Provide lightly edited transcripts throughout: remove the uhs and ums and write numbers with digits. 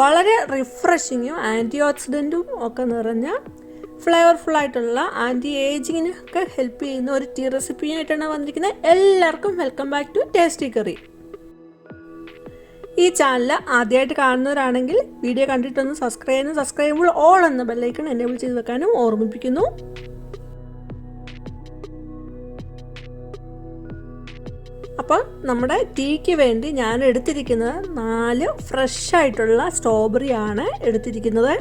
വളരെ റിഫ്രഷിങ്ങും ആൻറ്റി ഓക്സിഡൻറ്റും ഒക്കെ നിറഞ്ഞ ഫ്ലേവർഫുള്ളായിട്ടുള്ള ആൻറ്റി ഏജിങ്ങിനൊക്കെ ഹെൽപ്പ് ചെയ്യുന്ന ഒരു ടീ റെസിപ്പിയായിട്ടാണ് വന്നിരിക്കുന്നത്. എല്ലാവർക്കും welcome back to tasty curry. ഈ ചാനൽ ആദ്യമായിട്ട് കാണുന്നവരാണെങ്കിൽ വീഡിയോ കണ്ടിട്ടൊന്ന് സബ്സ്ക്രൈബ് ചെയ്യുമ്പോൾ ഓൾ എന്ന ബെല്ലൈക്കൺ എനേബിൾ ചെയ്ത് വെക്കാനും ഓർമ്മിപ്പിക്കുന്നു. അപ്പോൾ നമ്മുടെ ടീക്ക് വേണ്ടി ഞാൻ എടുത്തിരിക്കുന്നത് 4 ഫ്രഷ് ആയിട്ടുള്ള സ്ട്രോബെറി ആണ് എടുത്തിരിക്കുന്നത്.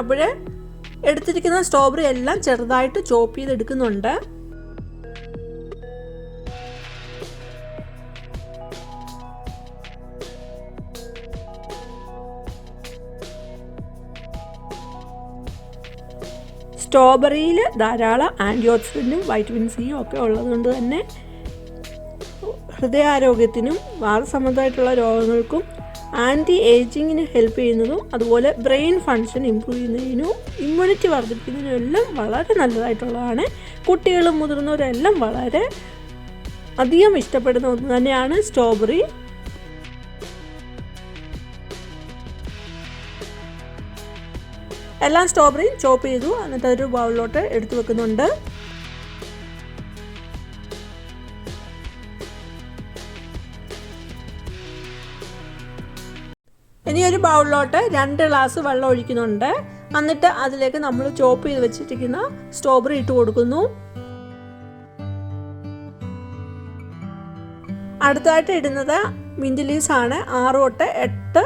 അപ്പോൾ എടുത്തിരിക്കുന്ന സ്ട്രോബെറി എല്ലാം ചെറുതായിട്ട് ചോപ്പ് ചെയ്തെടുക്കുന്നുണ്ട്. സ്ട്രോബെറിയിൽ ധാരാളം ആൻറ്റി ഓക്സിഡൻറ്റും വൈറ്റമിൻ സിയും ഒക്കെ ഉള്ളതുകൊണ്ട് തന്നെ ഹൃദയാരോഗ്യത്തിനും വാതസംബന്ധമായിട്ടുള്ള രോഗങ്ങൾക്കും ആൻറ്റി ഏജിങ്ങിന് ഹെൽപ്പ് ചെയ്യുന്നതും അതുപോലെ ബ്രെയിൻ ഫങ്ഷൻ ഇമ്പ്രൂവ് ചെയ്യുന്നതിനും ഇമ്മ്യൂണിറ്റി വർദ്ധിപ്പിക്കുന്നതിനും എല്ലാം വളരെ നല്ലതായിട്ടുള്ളതാണ്. കുട്ടികളും മുതിർന്നവരെല്ലാം വളരെ അധികം ഇഷ്ടപ്പെടുന്ന ഒന്ന് തന്നെയാണ് സ്ട്രോബെറി. എല്ലാം സ്ട്രോബെറി ചോപ്പ് ചെയ്തു, എന്നിട്ട് ഒരു ബൗളിലോട്ട് എടുത്തു വെക്കുന്നുണ്ട്. ഇനി ഒരു ബൗളിലോട്ട് 2 ഗ്ലാസ് വെള്ളം ഒഴിക്കുന്നുണ്ട്. എന്നിട്ട് അതിലേക്ക് നമ്മൾ ചോപ്പ് ചെയ്ത് വെച്ചിരിക്കുന്ന സ്ട്രോബെറി ഇട്ട് കൊടുക്കുന്നു. അടുത്തായിട്ട് ഇടുന്നത് മിൻറ്റ് ലീവ്സ് ആണ്. 6 തൊട്ട് 8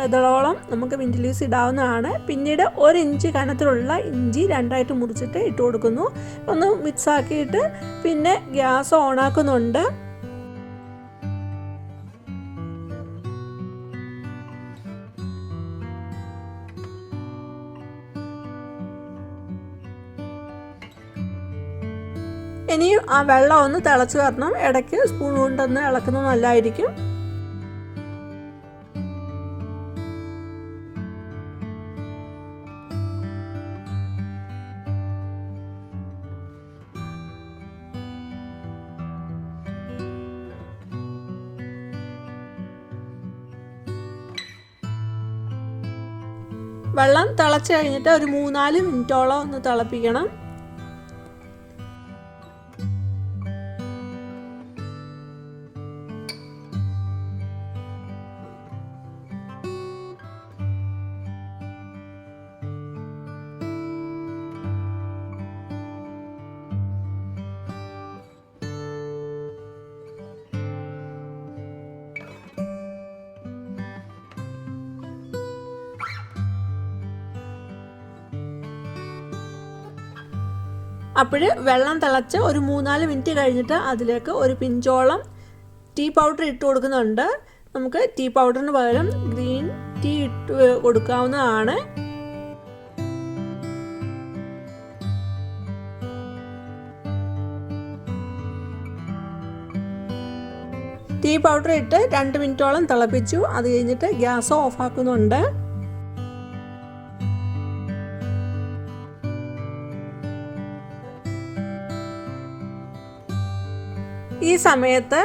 ഇതളോളം നമുക്ക് മിൻറ്റ് ലീവ്സ് ഇടാവുന്നതാണ്. പിന്നീട് 1 ഇഞ്ച് കനത്തിലുള്ള ഇഞ്ചി 2ആയിട്ട് മുറിച്ചിട്ട് ഇട്ട് കൊടുക്കുന്നു. ഒന്ന് മിക്സ് ആക്കിയിട്ട് പിന്നെ ഗ്യാസ് ഓണാക്കുന്നുണ്ട്. ഇനിയും ആ വെള്ളം ഒന്ന് തിളച്ച് വരണം. ഇടയ്ക്ക് സ്പൂൺ കൊണ്ടൊന്ന് ഇളക്കുന്നത് നല്ലതായിരിക്കും. വെള്ളം തിളച്ച് കഴിഞ്ഞിട്ട് ഒരു 3-4 മിനിറ്റോളം ഒന്ന് തിളപ്പിക്കണം. അപ്പോൾ വെള്ളം തിളച്ച് ഒരു 3-4 മിനിറ്റ് കഴിഞ്ഞിട്ട് അതിലേക്ക് ഒരു പിഞ്ചോളം ടീ പൗഡർ ഇട്ട് കൊടുക്കുന്നുണ്ട്. നമുക്ക് ടീ പൗഡറിന് പകരം ഗ്രീൻ ടീ ഇട്ട് കൊടുക്കാവുന്നതാണ്. ടീ പൗഡർ ഇട്ട് 2 മിനിറ്റോളം തിളപ്പിച്ചു. അത് കഴിഞ്ഞിട്ട് ഗ്യാസ് ഓഫ് ആക്കുന്നുണ്ട്. ഈ സമയത്ത്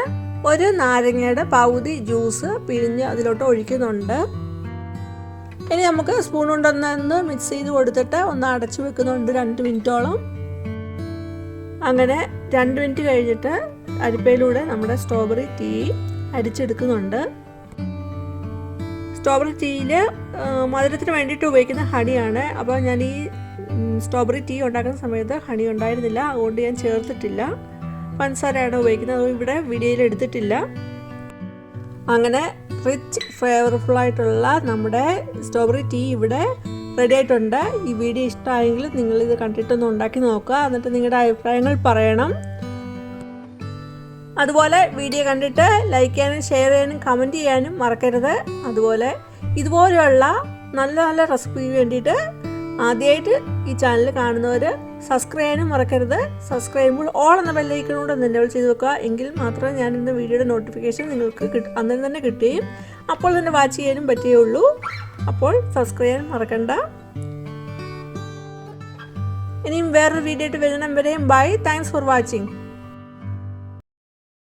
ഒരു നാരങ്ങയുടെ പകുതി ജ്യൂസ് പിഴിഞ്ഞ് അതിലോട്ട് ഒഴിക്കുന്നുണ്ട്. ഇനി നമുക്ക് സ്പൂൺ കൊണ്ടൊന്ന് മിക്സ് ചെയ്ത് കൊടുത്തിട്ട് ഒന്ന് അടച്ചു വെക്കുന്നുണ്ട് 2 മിനിറ്റോളം. അങ്ങനെ 2 മിനിറ്റ് കഴിഞ്ഞിട്ട് അരിപ്പയിലൂടെ നമ്മുടെ സ്ട്രോബെറി ടീ അരിച്ചെടുക്കുന്നുണ്ട്. സ്ട്രോബെറി ടീയിൽ മധുരത്തിന് വേണ്ടിയിട്ട് ഉപയോഗിക്കുന്ന ഹണിയാണ്. അപ്പോൾ ഞാൻ ഈ സ്ട്രോബെറി ടീ ഉണ്ടാക്കുന്ന സമയത്ത് ഹണി ഉണ്ടായിരുന്നില്ല, അതുകൊണ്ട് ഞാൻ ചേർത്തിട്ടില്ല. പഞ്ചസാരയാണ് ഉപയോഗിക്കുന്നത്, അത് ഇവിടെ വീഡിയോയിൽ എടുത്തിട്ടില്ല. അങ്ങനെ റിച്ച് ഫ്ലേവർഫുള്ളായിട്ടുള്ള നമ്മുടെ സ്ട്രോബെറി ടീ ഇവിടെ റെഡി ആയിട്ടുണ്ട്. ഈ വീഡിയോ ഇഷ്ടമായെങ്കിൽ നിങ്ങളിത് കണ്ടിട്ടൊന്ന് ഉണ്ടാക്കി നോക്കുക. എന്നിട്ട് നിങ്ങളുടെ അഭിപ്രായങ്ങൾ പറയണം. അതുപോലെ വീഡിയോ കണ്ടിട്ട് ലൈക്ക് ചെയ്യാനും ഷെയർ ചെയ്യാനും കമൻറ്റ് ചെയ്യാനും മറക്കരുത്. അതുപോലെ ഇതുപോലെയുള്ള നല്ല നല്ല റെസിപ്പിക്ക് വേണ്ടിയിട്ട് ആദ്യമായിട്ട് ഈ ചാനൽ കാണുന്നവർ സബ്സ്ക്രൈബ് ചെയ്യാനും മറക്കരുത്. സബ്സ്ക്രൈബ് ചെയ്യുമ്പോൾ ഓൾ എന്ന ബെല്ലൈക്കണോട് ഒന്ന് എനേബിൾ ചെയ്ത് വെക്കുക. എങ്കിൽ മാത്രമേ ഞാൻ ഇന്ന് വീഡിയോയുടെ നോട്ടിഫിക്കേഷൻ നിങ്ങൾക്ക് അന്നേരം തന്നെ കിട്ടുകയും അപ്പോൾ തന്നെ വാച്ച് ചെയ്യാനും പറ്റുകയുള്ളൂ. അപ്പോൾ സബ്സ്ക്രൈബ് ചെയ്യാൻ മറക്കണ്ട. ഇനിയും വേറൊരു വീഡിയോ ആയിട്ട് വരുന്നിടം വരെയും ബൈ. Thanks for watching.